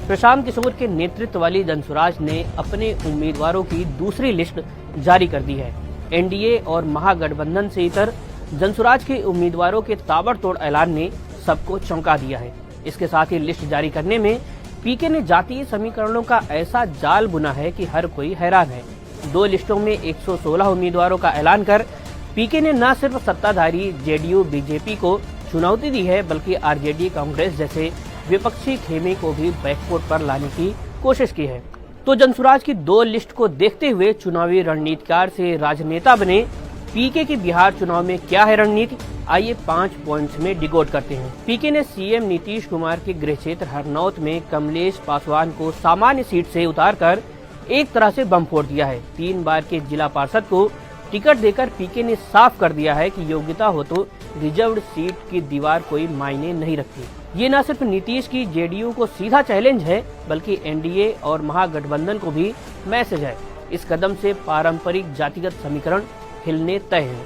प्रशांत किशोर के नेतृत्व वाली जनसुराज ने अपने उम्मीदवारों की दूसरी लिस्ट जारी कर दी है। एनडीए और महागठबंधन से इतर जनसुराज के उम्मीदवारों के ताबड़तोड़ ऐलान ने सबको चौंका दिया है। इसके साथ ही लिस्ट जारी करने में पीके ने जातीय समीकरणों का ऐसा जाल बुना है कि हर कोई हैरान है। 2 लिस्टों में 116 उम्मीदवारों का ऐलान कर पीके ने न सिर्फ सत्ताधारी जेडीयू बीजेपी को चुनौती दी है, बल्कि आरजेडी कांग्रेस जैसे विपक्षी खेमे को भी बैकफुट पर लाने की कोशिश की है। तो जनसुराज की 2 लिस्ट को देखते हुए चुनावी रणनीतिकार से राजनेता बने पीके की बिहार चुनाव में क्या है रणनीति, आइए 5 पॉइंट्स में डिकोड करते हैं। पीके ने सीएम नीतीश कुमार के गृह क्षेत्र हरनौत में कमलेश पासवान को सामान्य सीट से उतारकर एक तरह से बम फोड़ दिया है। 3 बार के जिला पार्षद को टिकट देकर पीके ने साफ कर दिया है कि योग्यता हो तो रिजर्व्ड सीट की दीवार कोई मायने नहीं रखती। ये न सिर्फ नीतीश की जेडीयू को सीधा चैलेंज है, बल्कि एनडीए और महागठबंधन को भी मैसेज है। इस कदम से पारंपरिक जातिगत समीकरण हिलने तय है।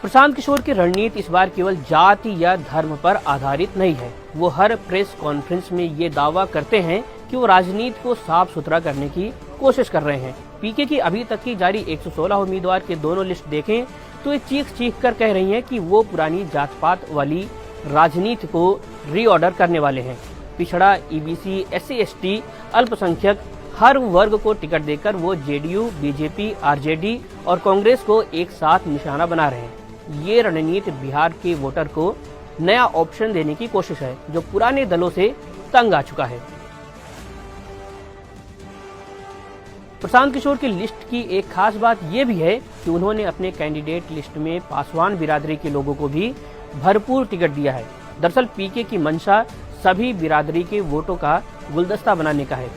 प्रशांत किशोर की रणनीति इस बार केवल जाति या धर्म पर आधारित नहीं है। वो हर प्रेस कॉन्फ्रेंस में ये दावा करते हैं कि वो राजनीति को साफ सुथरा करने की कोशिश कर रहे हैं। पीके की अभी तक की जारी 116 उम्मीदवार के दोनों लिस्ट देखें तो ये चीख कर कह रही हैं कि वो पुरानी जात पात वाली राजनीति को रीऑर्डर करने वाले हैं। पिछड़ा, ईबीसी, एससी एसटी, अल्पसंख्यक हर वर्ग को टिकट देकर वो जेडीयू, बीजेपी, आरजेडी और कांग्रेस को एक साथ निशाना बना रहे हैं। ये रणनीति बिहार के वोटर को नया ऑप्शन देने की कोशिश है, जो पुराने दलों से तंग आ चुका है। प्रशांत किशोर की लिस्ट की एक खास बात यह भी है कि उन्होंने अपने कैंडिडेट लिस्ट में पासवान बिरादरी के लोगों को भी भरपूर टिकट दिया है। दरअसल पीके की मंशा सभी बिरादरी के वोटों का गुलदस्ता बनाने का है।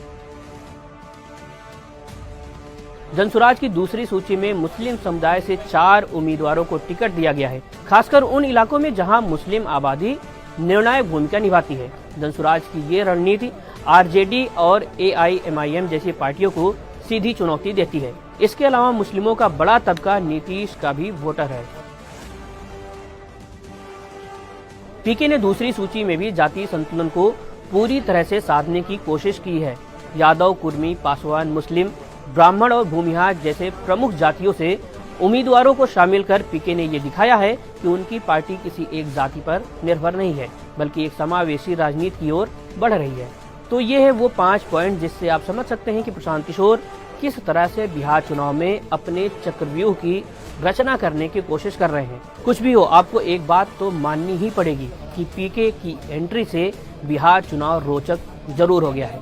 जनसुराज की दूसरी सूची में मुस्लिम समुदाय से 4 उम्मीदवारों को टिकट दिया गया है, खासकर उन इलाकों में जहां मुस्लिम आबादी निर्णायक भूमिका निभाती है। जनसुराज की ये रणनीति आरजेडी और एआईएमआईएम जैसी पार्टियों को सीधी चुनौती देती है। इसके अलावा मुस्लिमों का बड़ा तबका नीतीश का भी वोटर है। पीके ने दूसरी सूची में भी जातीय संतुलन को पूरी तरह से साधने की कोशिश की है। यादव, कुर्मी, पासवान, मुस्लिम, ब्राह्मण और भूमिहार जैसे प्रमुख जातियों से उम्मीदवारों को शामिल कर पीके ने ये दिखाया है कि उनकी पार्टी किसी एक जाति पर निर्भर नहीं है, बल्कि एक समावेशी राजनीति की ओर बढ़ रही है। तो ये है वो 5 पॉइंट जिससे आप समझ सकते हैं कि प्रशांत किशोर किस तरह से बिहार चुनाव में अपने चक्रव्यूह की रचना करने की कोशिश कर रहे हैं। कुछ भी हो, आपको एक बात तो माननी ही पड़ेगी कि पीके की एंट्री से बिहार चुनाव रोचक जरूर हो गया है।